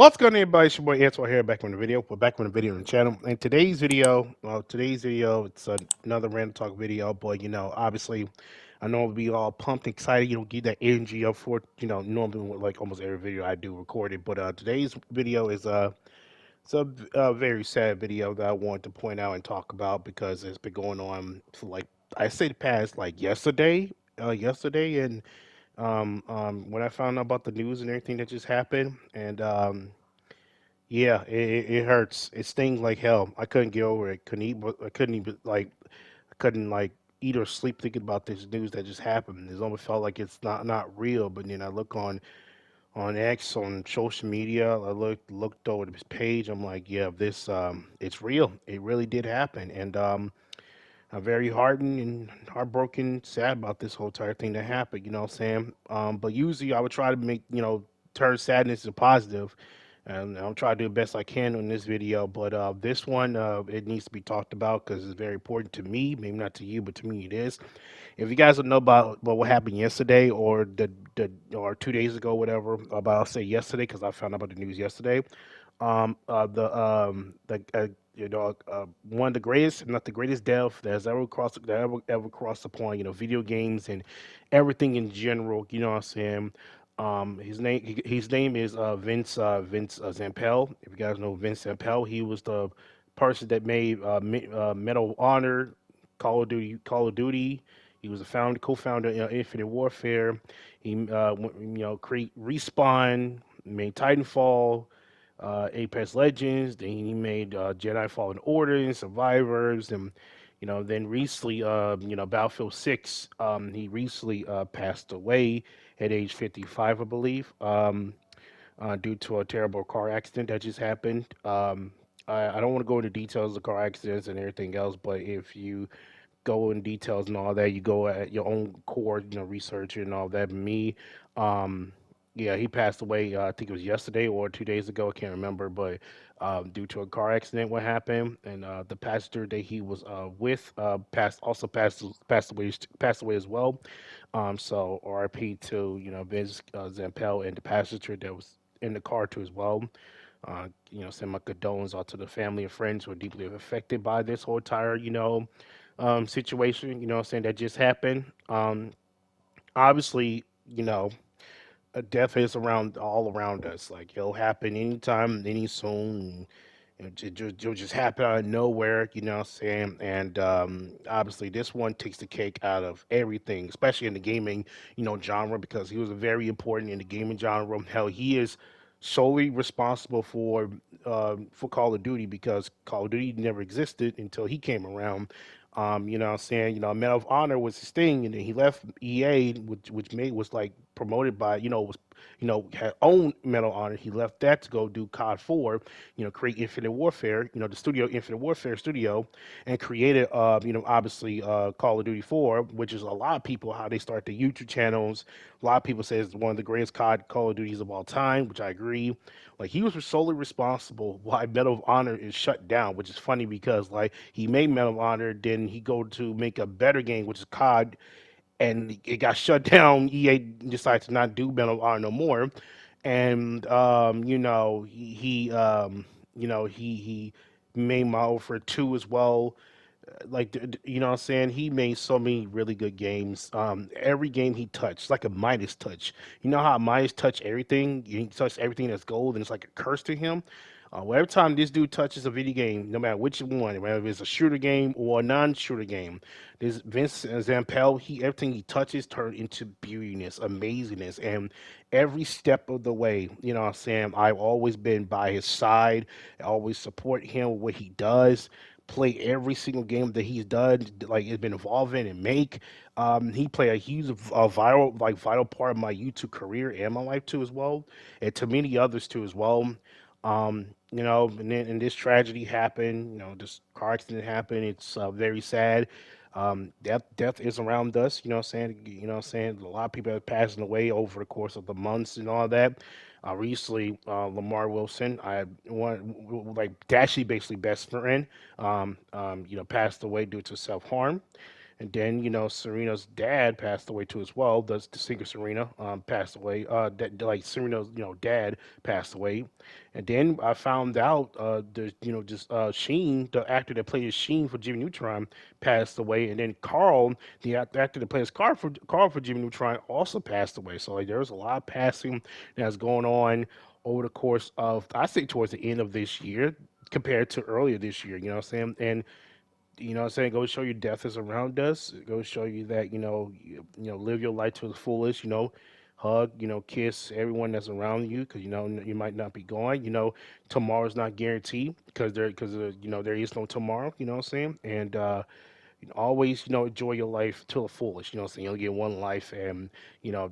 What's going on, everybody? It's your boy Antoine here, back from the video. We're back from the video on the channel. And today's video, it's another random talk video. But obviously, I know we'll be all pumped, excited. Get that energy up for it. Normally, like almost every video I do record it. But today's video is it's a very sad video that I wanted to point out and talk about because it's been going on for like I say the past like yesterday, and when I found out about the news and everything that just happened, and yeah, it hurts. It stings like hell. I couldn't get over it. Couldn't eat. I couldn't even like. I couldn't like eat or sleep thinking about this news that just happened. It almost felt like it's not real. But then I look on X on social media. I looked over this page. I'm like, yeah, this it's real. It really did happen. And I'm very heartened and heartbroken, sad about this whole entire thing that happened. You know what I'm saying? But usually I would try to make turn sadness to positive, and I'll try to do the best I can on this video. But this one, it needs to be talked about because it's very important to me. Maybe not to you, but to me it is. If you guys don't know about what happened yesterday or the or 2 days ago, whatever, about I'll say yesterday because I found out about the news yesterday. One of the greatest, if not the greatest death that has ever crossed upon video games and everything in general. You know what I'm saying? His name is Vince Zampella. If you guys know Vince Zampella, he was the person that made Medal of Honor, Call of Duty. He was a co-founder of Infinite Warfare. He create Respawn, made Titanfall, Apex Legends. Then he made Jedi Fallen Order and Survivors, and then recently, Battlefield 6. He recently passed away at age 55, I believe, due to a terrible car accident that just happened. I don't want to go into details of car accidents and everything else, but if you go in details and all that. You go at your own core, research and all that. Me, um, yeah, he passed away. I think it was yesterday or 2 days ago. I can't remember, but due to a car accident, what happened, and the passenger that he was with passed away as well. So R.I.P. to Vince Zampel and the passenger that was in the car too as well. Send my condolences out to the family and friends who are deeply affected by this whole entire, situation, what I'm saying, that just happened. Obviously, death is all around us. Like it'll happen anytime, any soon. It'll just happen out of nowhere, what I'm saying? And obviously, this one takes the cake out of everything, especially in the gaming, genre, because he was very important in the gaming genre. Hell, he is solely responsible for Call of Duty because Call of Duty never existed until he came around. What I'm saying, Medal of Honor was his thing, and then he left EA, which made was like promoted by, was had owned Medal of Honor. He left that to go do COD 4, create Infinite Warfare, the studio Infinite Warfare studio, and created, obviously Call of Duty 4, which is a lot of people how they start their YouTube channels. A lot of people say it's one of the greatest Call of Duties of all time, which I agree. Like he was solely responsible why Medal of Honor is shut down, which is funny because like he made Medal of Honor, then he go to make a better game, which is COD, and it got shut down. EA decided to not do Medal of Honor no more, and he made Model for two as well. Like what I'm saying, he made so many really good games. Every game he touched, like a Midas touch. You know how Midas touch everything? He touched everything that's gold, and it's like a curse to him. Well, every time this dude touches a video game, no matter which one, whether it's a shooter game or a non-shooter game, this Vince Zampel, everything he touches turned into beautiness, amazingness, and every step of the way, what I'm saying, I've always been by his side. I always support him with what he does. Play every single game that he's done, like it's been involved in and make. He played a huge, vital part of my YouTube career and my life too as well, and to many others too as well. And then and this tragedy happened. This car accident happened. It's very sad. Death is around us. You know what I'm saying? You know what I'm saying? A lot of people are passing away over the course of the months and all that. Recently, Lamar Wilson, I like Dashy, basically best friend, passed away due to self harm. And then, Serena's dad passed away too as well. The singer Serena passed away. That like Serena's dad passed away. And then I found out there's just Sheen, the actor that played Sheen for Jimmy Neutron, passed away. And then Carl, the actor that plays Carl for Jimmy Neutron, also passed away. So like there's a lot of passing that's going on over the course of, I say, towards the end of this year compared to earlier this year. You know what I'm saying? And what I'm saying? Go show you death is around us. Go show you that, live your life to the fullest, hug, kiss everyone that's around you because, you might not be gone. Tomorrow's not guaranteed there is no tomorrow, you know what I'm saying? And, always, enjoy your life to the fullest. You know what I'm saying? You only get one life, and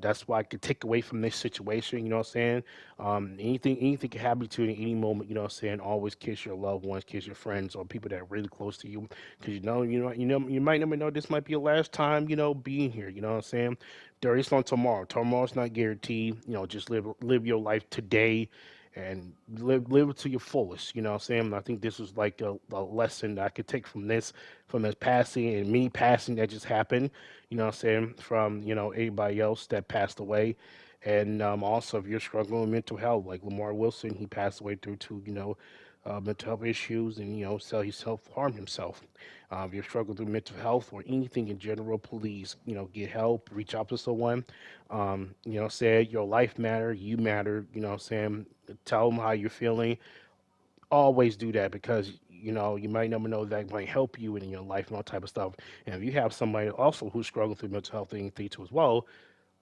that's what I could take away from this situation. You know what I'm saying? Anything can happen to you at any moment. You know what I'm saying? Always kiss your loved ones, kiss your friends, or people that are really close to you, because you might never know this might be your last time. Being here. You know what I'm saying? There is no tomorrow. Tomorrow's not guaranteed. Just live your life today and live it to your fullest. You know what I'm saying? I think this was like a lesson that I could take from this passing and me passing that just happened. You know what I'm saying? From everybody else that passed away. And also, if you're struggling with mental health, like Lamar Wilson, he passed away due to mental health issues, and so he self harmed himself. If you're struggling with mental health or anything in general, please get help, reach out to someone. Say your life matter, you matter. You know what I'm saying? Tell them how you're feeling. Always do that because you might never know that might help you in your life and all type of stuff. And if you have somebody also who's struggling through mental health and anything too as well,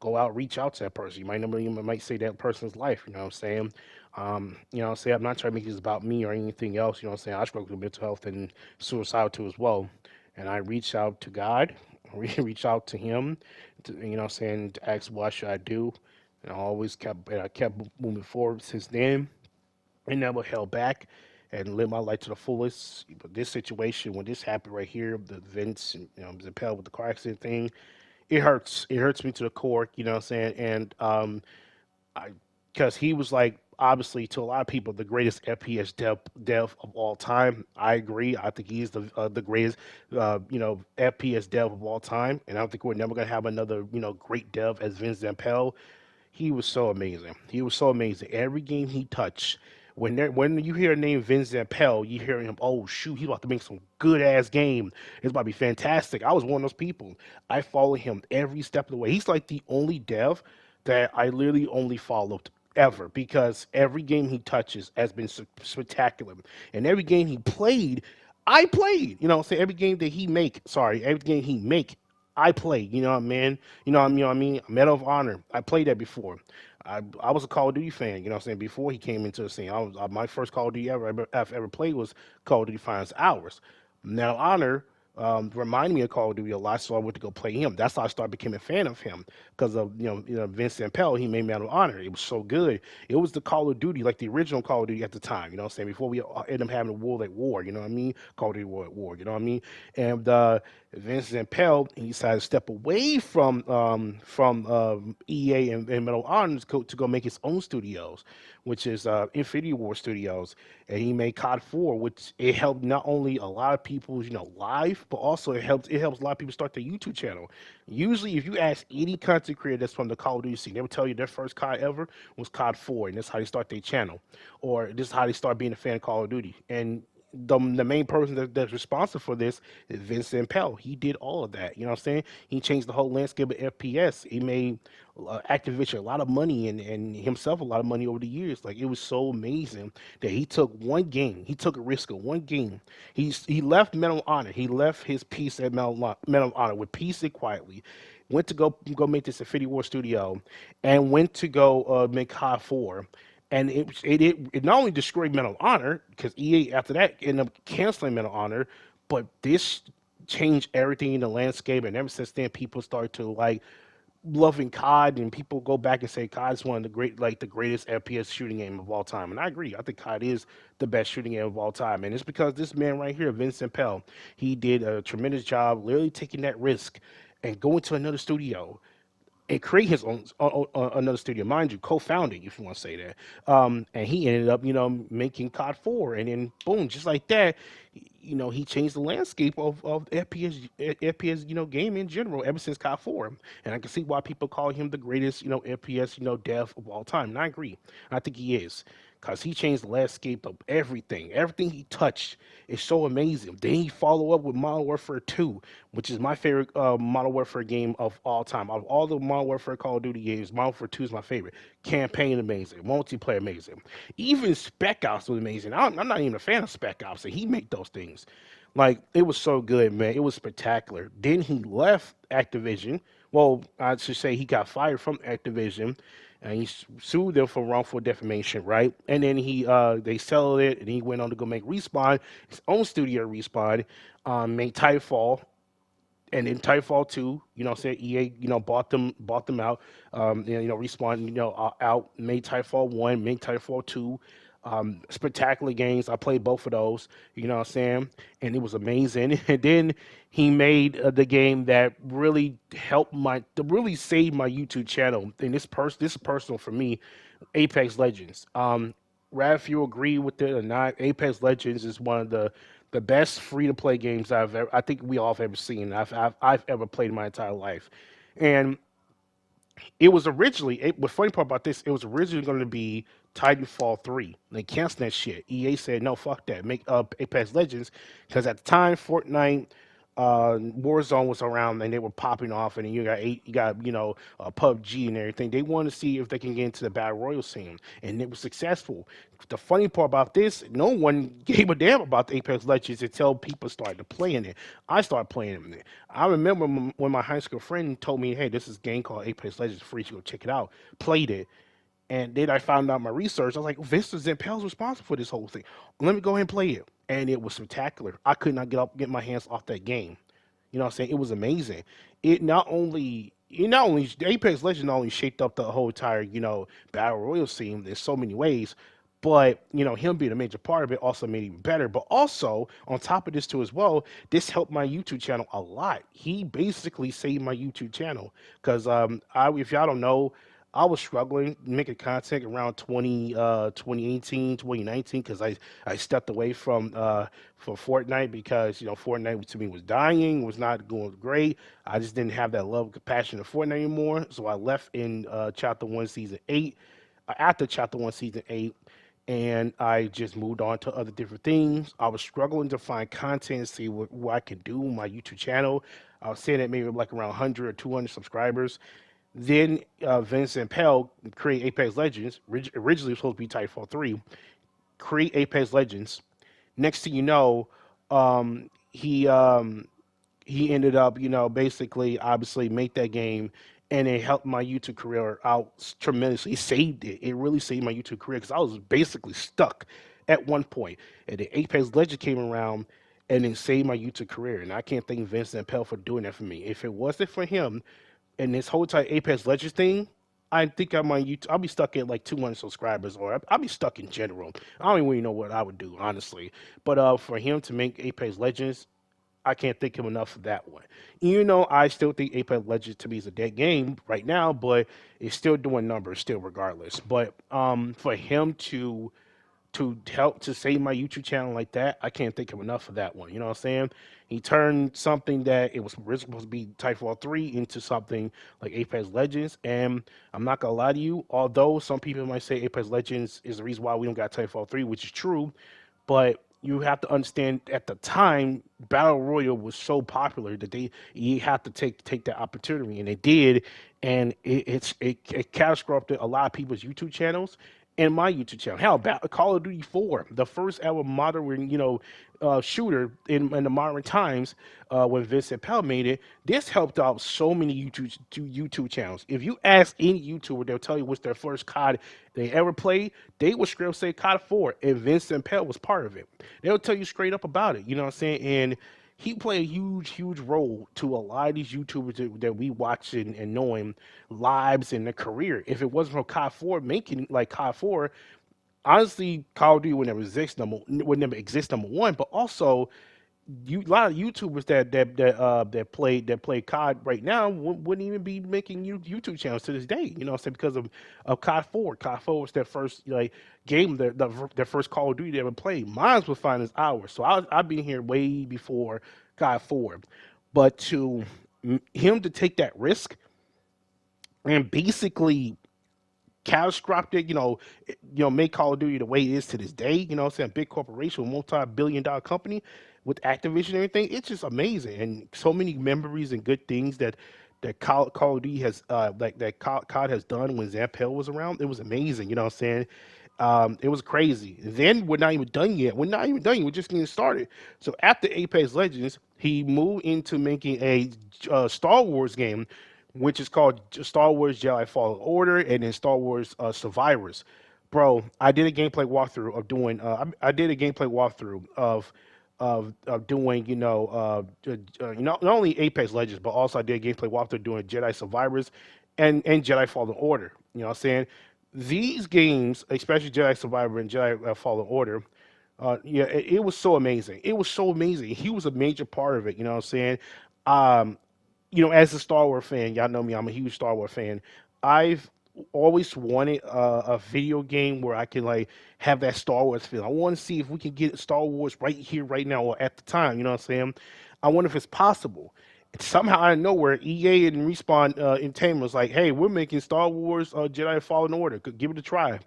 go out, reach out to that person. You might save that person's life. You know what I'm saying? I'm not trying to make this about me or anything else. You know what I'm saying? I struggle with mental health and suicide too as well. And I reached out to God, reach out to Him, to ask what should I do. And I kept moving forward since then. I never held back and lived my life to the fullest. But this situation, when this happened right here, the Vince and Zampella with the car accident thing, it hurts. It hurts me to the core. You know what I'm saying? And I, because he was like obviously to a lot of people the greatest FPS dev of all time. I agree. I think he's the greatest FPS dev of all time, and I don't think we're never gonna have another great dev as Vince Zampella. He was so amazing. He was so amazing. Every game he touched, when you hear the name Vince Zampella, you hear him. Oh shoot, he's about to make some good ass game. It's about to be fantastic. I was one of those people. I follow him every step of the way. He's like the only dev that I literally only followed ever because every game he touches has been spectacular, and every game he played, I played. You know, say every game that he make. Sorry, every game he make. I played, you know what I mean? What I mean? Medal of Honor. I played that before. I was a Call of Duty fan, you know what I'm saying? Before he came into the scene, my first Call of Duty ever played was Call of Duty Finals Hours. Medal of Honor reminded me of Call of Duty a lot, so I went to go play him. That's how I started becoming a fan of him because of Vince Zampella. He made Medal of Honor. It was so good. It was the Call of Duty, like the original Call of Duty at the time. You know what I'm saying? Before we ended up having a World at War. You know what I mean? Call of Duty World at War. You know what I mean? And Vince Zampella, he decided to step away from EA and Medal of Honor to go make his own studios, which is Infinity War Studios, and he made COD 4, which it helped not only a lot of people's life, but also it helps a lot of people start their YouTube channel. Usually, if you ask any content creator that's from the Call of Duty scene, they will tell you their first COD ever was COD 4, and that's how they start their channel, or this is how they start being a fan of Call of Duty. And the main person that's responsible for this is Vince Zampella. He did all of that. You know what I'm saying? He changed the whole landscape of FPS. He made Activision a lot of money and himself a lot of money over the years. Like it was so amazing that he took one game. He took a risk of one game. He left Medal of Honor. He left his piece at Medal of Honor with peace and quietly. Went to go make this Infinity War studio, and went to go make COD 4, and it not only destroyed Medal of Honor because EA after that ended up canceling Medal of Honor, but this changed everything in the landscape. And ever since then, people start to like loving COD, and people go back and say COD is one of the greatest FPS shooting game of all time. And I agree. I think COD is the best shooting game of all time, and it's because this man right here, Vincent Pell, he did a tremendous job, literally taking that risk and going to another studio. and create his own another studio, mind you, co-founding, if you want to say that. And he ended up, making COD 4, and then boom, just like that, he changed the landscape of FPS, game in general ever since COD 4. And I can see why people call him the greatest, FPS, dev of all time. And I agree. I think he is. Because he changed the landscape of everything. Everything he touched is so amazing. Then he followed up with Modern Warfare 2, which is my favorite Modern Warfare game of all time. Of all the Modern Warfare Call of Duty games, Modern Warfare 2 is my favorite. Campaign amazing, multiplayer amazing. Even Spec Ops was amazing. I'm not even a fan of Spec Ops, and he made those things. Like, it was so good, man. It was spectacular. Then he left Activision. Well, I should say he got fired from Activision, and he sued them for wrongful defamation, right? And then they settled it, and he went on to go make Respawn, his own studio. Respawn, made Titanfall, and then Titanfall 2, say EA, bought them out. Respawn, out, made Titanfall 1, made Titanfall 2. Spectacular games. I played both of those, what I'm saying? And it was amazing. And then he made the game that really really saved my YouTube channel. And this is personal for me, Apex Legends. Rad, if you agree with it or not, Apex Legends is one of the best free to play games I think we all have ever seen. I've ever played in my entire life, and it was originally. The funny part about this, it was originally going to be Titanfall 3. They canceled that shit. EA said no, fuck that. Make up Apex Legends, because at the time Fortnite, Warzone was around and they were popping off, and then you got PUBG and everything. They wanted to see if they can get into the battle royal scene, and it was successful. The funny part about this, no one gave a damn about the Apex Legends until people started playing it. I started playing it. I remember when my high school friend told me, "Hey, this is a game called Apex Legends, free. You go check it out." Played it, and then I found out my research. I was like, Vince Zampella is responsible for this whole thing. Let me go ahead and play it. And it was spectacular. I could not get my hands off that game. You know what I'm saying? It was amazing. It not only Apex Legends not only shaped up the whole entire, battle royal scene in so many ways, but him being a major part of it also made it even better. But also on top of this too as well, this helped my YouTube channel a lot. He basically saved my YouTube channel because if y'all don't know, I was struggling making content around 2018, 2019, because I stepped away from Fortnite because Fortnite to me was dying, was not going great. I just didn't have that love and compassion of Fortnite anymore, so I left in Chapter One, Season 8. After Chapter One, Season 8, and I just moved on to other different things. I was struggling to find content, see what I could do on my YouTube channel. I was saying that maybe like around 100 or 200 subscribers. Then Vince and Pell create Apex Legends. Originally, it was supposed to be Titanfall 3. Create Apex Legends. Next thing you know, he ended up, basically, obviously, make that game, and it helped my YouTube career out tremendously. It saved it. It really saved my YouTube career because I was basically stuck at one point. And the Apex Legend came around, and it saved my YouTube career. And I can't thank Vincent Pell for doing that for me. If it wasn't for him and this whole time Apex Legends thing, I think I might YouTube. I'll be stuck at like 200 subscribers, or I'll be stuck in general. I don't even really know what I would do, honestly. But for him to make Apex Legends, I can't thank him enough for that one. I still think Apex Legends to me is a dead game right now, but it's still doing numbers, still regardless. But for him to help to save my YouTube channel like that, I can't think of enough of that one. You know what I'm saying? He turned something that it was originally supposed to be Titanfall 3 into something like Apex Legends. And I'm not gonna lie to you, although some people might say Apex Legends is the reason why we don't got Titanfall 3, which is true, but you have to understand at the time battle royale was so popular that you have to take that opportunity, and they did, and it catastrophed a lot of people's YouTube channels and my YouTube channel. Hell, Call of Duty 4, the first ever modern shooter in the modern times, when Vincent Pell made it. This helped out so many YouTube channels. If you ask any YouTuber, they'll tell you what's their first COD they ever played. They would straight up say COD 4, and Vincent Pell was part of it. They'll tell you straight up about it. You know what I'm saying? And he played a huge role to a lot of these YouTubers that we watch and know him lives and their career. If it wasn't for COD 4 making like COD 4, honestly, Call of Duty would never exist. Number one, but also a lot of YouTubers that play COD right now wouldn't even be making YouTube channels to this day. You know what I'm saying? Because of COD 4. COD 4 was their first like game, their first Call of Duty they ever played. Mine was fine as ours. So I've been here way before COD 4. But to him to take that risk and basically catastrophic it, make Call of Duty the way it is to this day. You know what I'm saying? Big corporation, multi-billion-dollar company with Activision and everything. It's just amazing. And so many memories and good things that Call of Duty has like that COD has done when Zampella was around. It was amazing. You know what I'm saying? It was crazy. Then we're not even done yet. We're not even done yet. We're just getting started. So after Apex Legends, he moved into making a Star Wars game, which is called Star Wars Jedi Fallen Order, and then Star Wars Survivors. Bro, I did a gameplay walkthrough of doing. I did a gameplay walkthrough of doing. Not only Apex Legends, but also I did a gameplay walkthrough doing Jedi Survivors, and Jedi Fallen Order. You know what I'm saying? These games, especially Jedi Survivor and Jedi Fallen Order, yeah, it was so amazing. It was so amazing. He was a major part of it. You know what I'm saying? Um, as a Star Wars fan, y'all know me. I'm a huge Star Wars fan. I've always wanted a video game where I can like have that Star Wars feel. I want to see if we can get Star Wars right here, right now, or at the time. You know what I'm saying? I wonder if it's possible. Somehow out of nowhere, EA and Respawn Entertainment was like, "Hey, we're making Star Wars Jedi Fallen Order. Give it a try."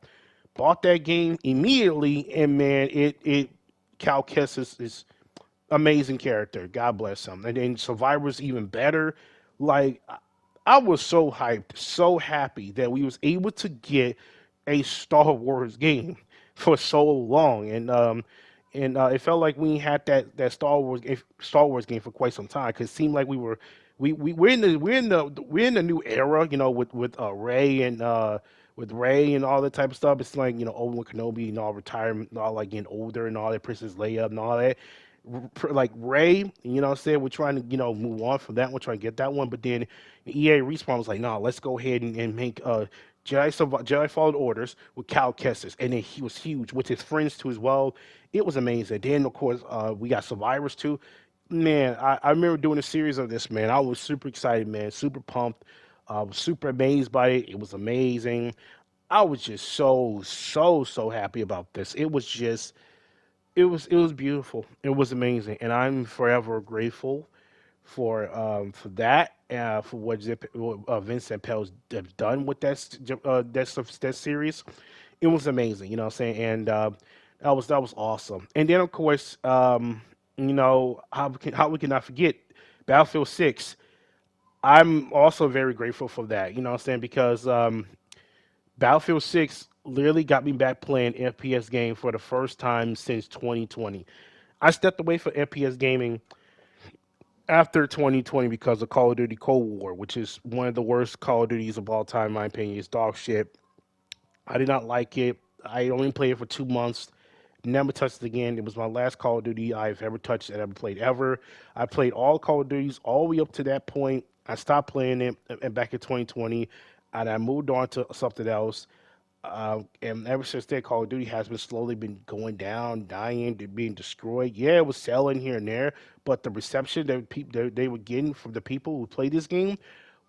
Bought that game immediately, and man, it Cal Kestis is amazing character. God bless him. And then Survivor's even better. Like I was so hyped, so happy that we was able to get a Star Wars game for so long, and it felt like we had that Star Wars game for quite some time. Because it seemed like we're in the new era, with Ray and all that type of stuff. It's like Obi-Wan Kenobi and all retirement and all like getting older and all that, Princess Leia and all that. Like Ray, you know what I'm saying? We're trying to, move on from that one, trying to get that one. But then EA Respawn was like, no, let's go ahead and make Jedi Fallen Orders with Cal Kestis. And then he was huge with his friends too as well. It was amazing. Then, of course, we got Survivors too. Man, I remember doing a series of this, man. I was super excited, man, super pumped. I was super amazed by it. It was amazing. I was just so, so, so happy about this. It was beautiful. It was amazing, and I'm forever grateful for that, for what Vince Zampella have done with that series. It was amazing, you know what I'm saying, and that was awesome. And then of course, how we cannot forget Battlefield 6. I'm also very grateful for that, you know what I'm saying, because Battlefield 6 literally got me back playing FPS game for the first time since 2020. I stepped away from FPS gaming after 2020 because of Call of Duty Cold War, which is one of the worst Call of Duties of all time, in my opinion. It's dog shit. I did not like it. I only played it for 2 months. Never touched it again. It was my last Call of Duty I've ever touched and ever played ever. I played all Call of Duties all the way up to that point. I stopped playing it and back in 2020, and I moved on to something else. And ever since then, Call of Duty has been slowly been going down, dying, being destroyed. Yeah, it was selling here and there, but the reception that they were getting from the people who played this game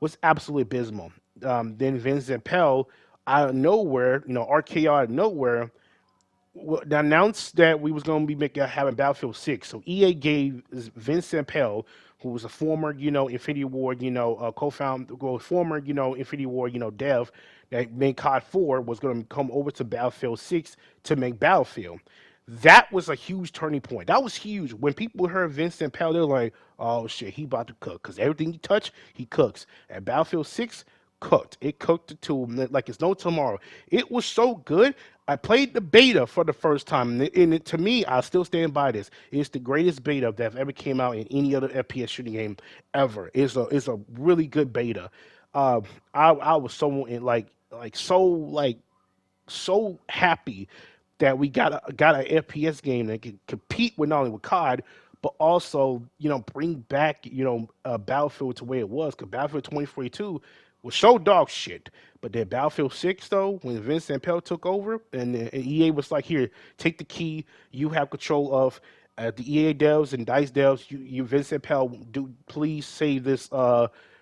was absolutely abysmal. Then Vince Zampella, out of nowhere, RKO out of nowhere, announced that we was going to be having Battlefield 6. So EA gave Vince Zampella, who was a former, Infinity Ward, co-founder, well, former, Infinity Ward, dev that made COD 4, was going to come over to Battlefield 6 to make Battlefield. That was a huge turning point. That was huge. When people heard Vince Zampella, they're like, "Oh shit, he about to cook." Because everything he touch, he cooks. At Battlefield 6, cooked. It cooked to like it's no tomorrow. It was so good. I played the beta for the first time, to me, I still stand by this. It's the greatest beta that ever came out in any other FPS shooting game ever. It's a really good beta. I was so so happy that we got an FPS game that can compete with not only with COD, but also bring back Battlefield to where it was. Because Battlefield 2042 was so dog shit. But then Battlefield 6 though, when Vince Zampella took over, and EA was like, "Here, take the key. You have control of." The EA devs and Dice devs, you Vincent Pell, do please save this,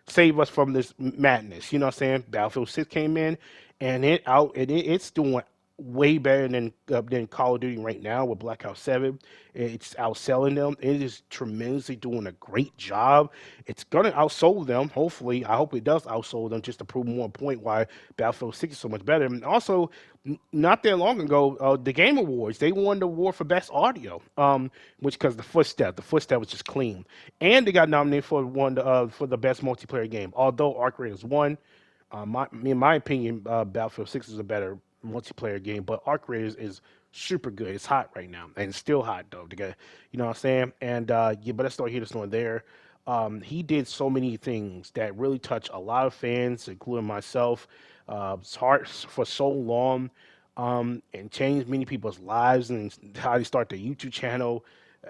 save us from this madness. You know what I'm saying? Battlefield 6 came in, and it's doing way better than Call of Duty right now with Black Ops 7. It's outselling them. It is tremendously doing a great job. It's gonna outsell them. Hopefully, I hope it does outsell them just to prove more point why Battlefield 6 is so much better. And also, not that long ago, the Game Awards, they won the award for best audio. Which because the footstep was just clean, and they got nominated for for the best multiplayer game. Although Arc Raiders won, in my opinion, Battlefield 6 is a better multiplayer game, but Arc Raiders is super good. It's hot right now, and it's still hot though. You know what I'm saying? And yeah, but let's start here, this one there. He did so many things that really touch a lot of fans, including myself. Hearts for so long, and changed many people's lives and how they start their YouTube channel,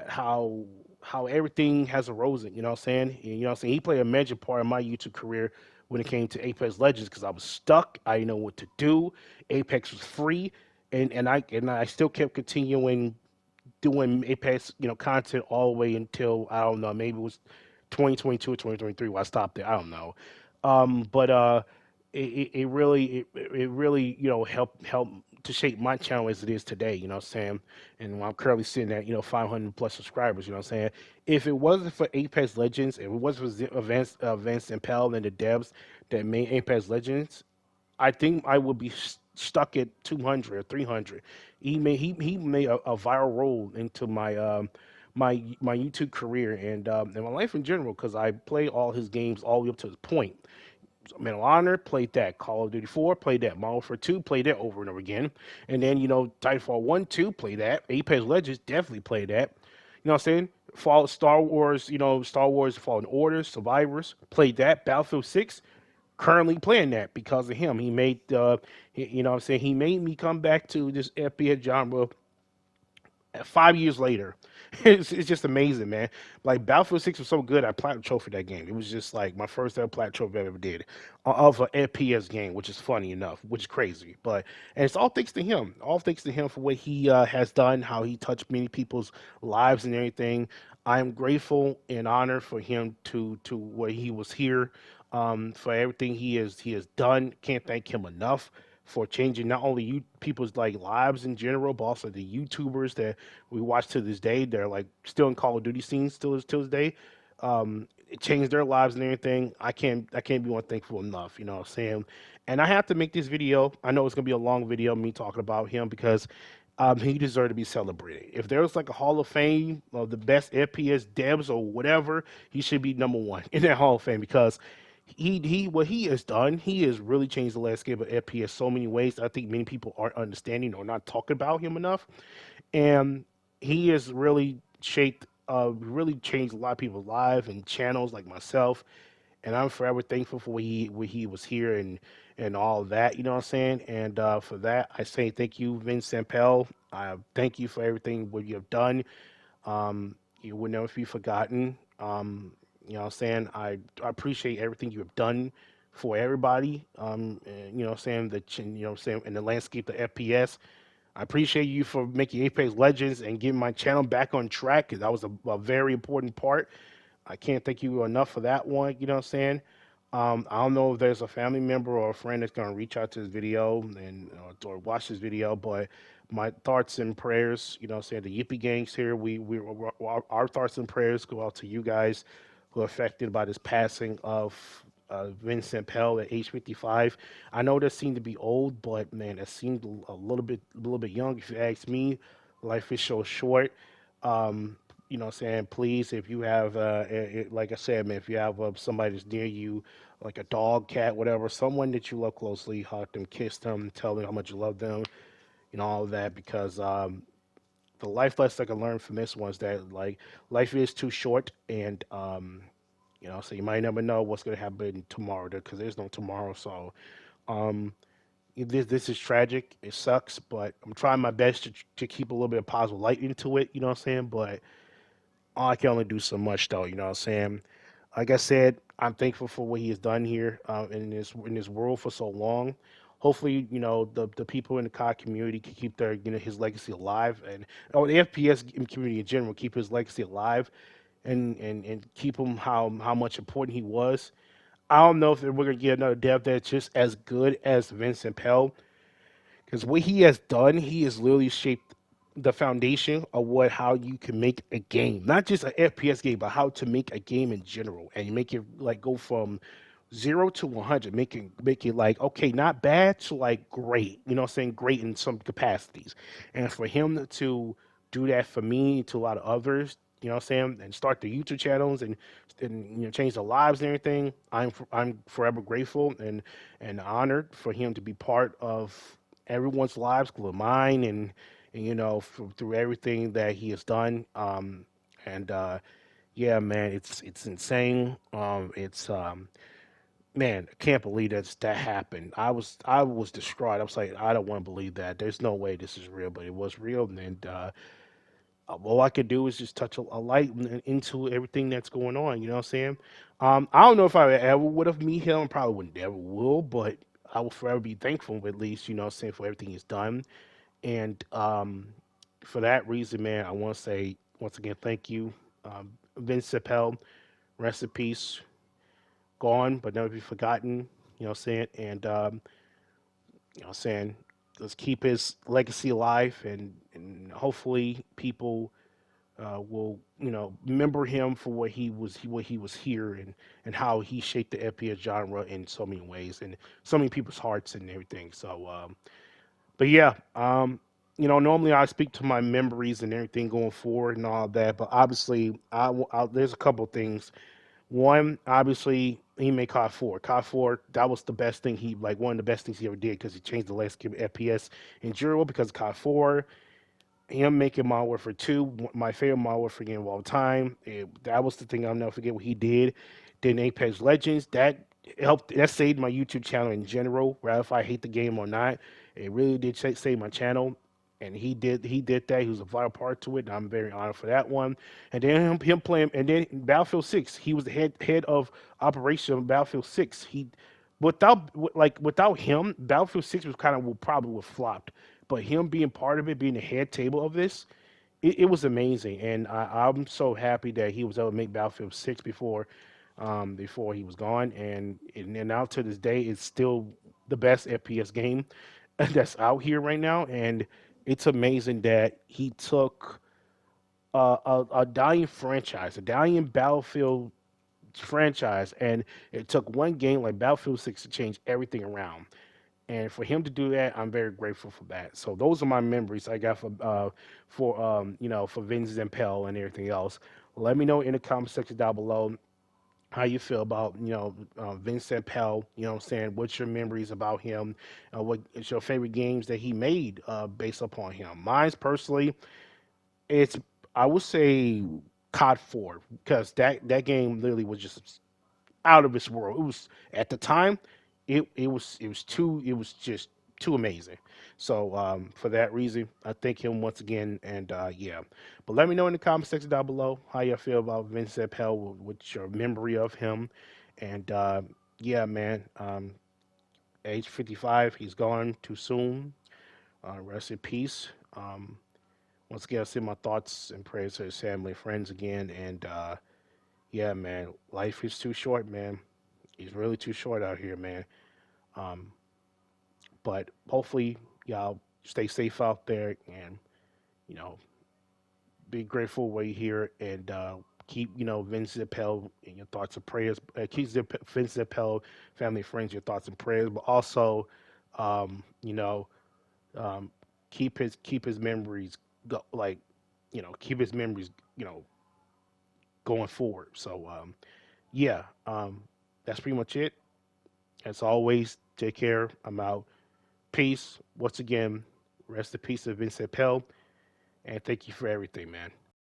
how everything has arisen. You know what I'm saying? And, you know what I'm saying? He played a major part of my YouTube career when it came to Apex Legends because I was stuck. I didn't know what to do. Apex was free, and I still kept continuing doing Apex, content all the way until I don't know, maybe it was 2022 or 2023 where I stopped it. I don't know, but it really it really helped to shape my channel as it is today. You know what I'm saying? And I'm currently sitting at 500 plus subscribers. You know what I'm saying? If it wasn't for Apex Legends, if it wasn't for Vince Impel and the devs that made Apex Legends, I think I would be stuck at 200 or 300. He made a viral role into my YouTube career and my life in general because I play all his games all the way up to this point. Medal of Honor, played that. Call of Duty 4, played that. Modern Warfare 2, played that over and over again. And then, Titanfall 1, 2, played that. Apex Legends, definitely played that. You know what I'm saying? Fall Star Wars, Star Wars Fallen Orders, Survivors, played that. Battlefield 6, currently playing that because of him. You know what I'm saying? He made me come back to this FPS genre 5 years later. It's just amazing, man. Like Battlefield 6 was so good, I platinum trophy that game. It was just like my first ever platinum trophy I ever did of an FPS game, which is funny enough, which is crazy. And it's all thanks to him. All thanks to him for what he has done, how he touched many people's lives and everything. I am grateful and honored for him to where he was here, for everything he has done. Can't thank him enough for changing not only you people's like lives in general, but also the YouTubers that we watch to this day. They're like still in Call of Duty scenes still to this day. It changed their lives and everything. I can't be one thankful enough. You know what I'm saying? And I have to make this video. I know it's gonna be a long video, me talking about him because he deserved to be celebrated. If there was like a Hall of Fame of the best FPS devs or whatever, he should be number one in that Hall of Fame because he what he has done, he has really changed the landscape of FPS so many ways. I think many people aren't understanding or not talking about him enough, and he has really changed a lot of people's lives and channels like myself. And I'm forever thankful for when he was here and all of that. You know what I'm saying? And for that, I say thank you, Vince Zampell. I thank you for everything what you have done. You will never be forgotten. You know what I'm saying? I appreciate everything you have done for everybody. And, you know what I'm saying? What I'm saying? In the landscape of FPS. I appreciate you for making Apex Legends and getting my channel back on track because that was a very important part. I can't thank you enough for that one. You know what I'm saying? I don't know if there's a family member or a friend that's gonna reach out to this video and or watch this video, but my thoughts and prayers, you know, what I'm saying the Yippee gangs here, our thoughts and prayers go out to you guys who are affected by this passing of Vincent Pell at age 55. I know that seemed to be old, but man, it seemed a little bit young. If you ask me, life is so short. You know what I'm saying? Please, if you have, like I said, man, if you have somebody that's near you, like a dog, cat, whatever, someone that you love closely, hug them, kiss them, tell them how much you love them, all of that, because the life lesson I can learn from this one is that, like, life is too short, and, so you might never know what's going to happen tomorrow, because there's no tomorrow, so, um, this is tragic. It sucks, but I'm trying my best to keep a little bit of positive light into it, you know what I'm saying? But I can only do so much though, you know what I'm saying? Like I said, I'm thankful for what he has done here in this world for so long. hopefully, the people in the COD community can keep their, his legacy alive, and or the FPS community in general keep his legacy alive, and keep him how much important he was. I don't know if we're gonna get another dev that's just as good as Vincent Pell, because what he has done, he has literally shaped the foundation of what how you can make a game, not just an FPS game, but how to make a game in general, and you make it like go from 0 to 100, make it like okay, not bad to like great. You know, what I'm saying great in some capacities, and for him to do that for me to a lot of others, what I'm saying, and start the YouTube channels and change their lives and everything. I'm forever grateful and honored for him to be part of everyone's lives, including mine, and through everything that he has done. And Yeah, man, it's insane. It's Man, I can't believe that happened. I was distraught. I was like, I don't want to believe that. There's no way this is real, but it was real. And all I could do is just touch a light into everything that's going on. You know what I'm saying? I don't know if I ever would have met him. Probably would never will, but I will forever be thankful, at least, what I'm saying, for everything he's done. And For that reason, man, I want to say once again, thank you, Vince Zampella. Rest in peace. Gone, but never be forgotten. You know what I'm saying? And You know what I'm saying? Let's keep his legacy alive, and hopefully people will remember him for what he was here, and how he shaped the FPS genre in so many ways and so many people's hearts and everything. So, but yeah, normally I speak to my memories and everything going forward and all that, but obviously there's a couple things. One, obviously, he made COD 4. COD 4, that was the best thing one of the best things he ever did, because he changed the landscape of FPS in general because of COD 4. Him making Modern Warfare 2, my favorite Modern Warfare game of all time. That was the thing I'll never forget what he did. Then Apex Legends, that saved my YouTube channel in general, whether if I hate the game or not. It really did save my channel. And he did that. He was a vital part to it, and I'm very honored for that one. And then him playing, and then Battlefield 6, he was the head of operation of Battlefield 6. Without him, Battlefield 6 was kind of probably would flopped. But him being part of it, being the head table of this, it was amazing, and I'm so happy that he was able to make Battlefield 6 before he was gone, and now to this day, it's still the best FPS game that's out here right now, and it's amazing that he took a dying franchise, a dying Battlefield franchise, and it took one game like Battlefield 6 to change everything around. And for him to do that, I'm very grateful for that. So those are my memories I got for Vince Zampella and everything else. Let me know in the comment section down below how you feel about Vince Zampella. You know what I'm saying? What's your memories about him? What is your favorite games that he made based upon him? Mine's personally, it's I would say COD 4, because that game literally was just out of this world. It was at the time, it was just too amazing. So for that reason, I thank him once again, and yeah. But let me know in the comment section down below how you feel about Vincent Pell, what's your memory of him, and yeah, man. Age 55, he's gone too soon. Rest in peace. Once again, I send my thoughts and prayers to his family, friends again, and yeah, man. Life is too short, man. He's really too short out here, man. Um, but hopefully, y'all stay safe out there, and you know, be grateful while you're here, and keep Vince Zappel in your thoughts and prayers. Keep Vince Zappel family, friends, your thoughts and prayers, but also, um, you know, um, keep his memories keep his memories going forward. So yeah, that's pretty much it. As always, take care. I'm out. Peace. Once again, rest in peace of Vincent Pell, and thank you for everything, man.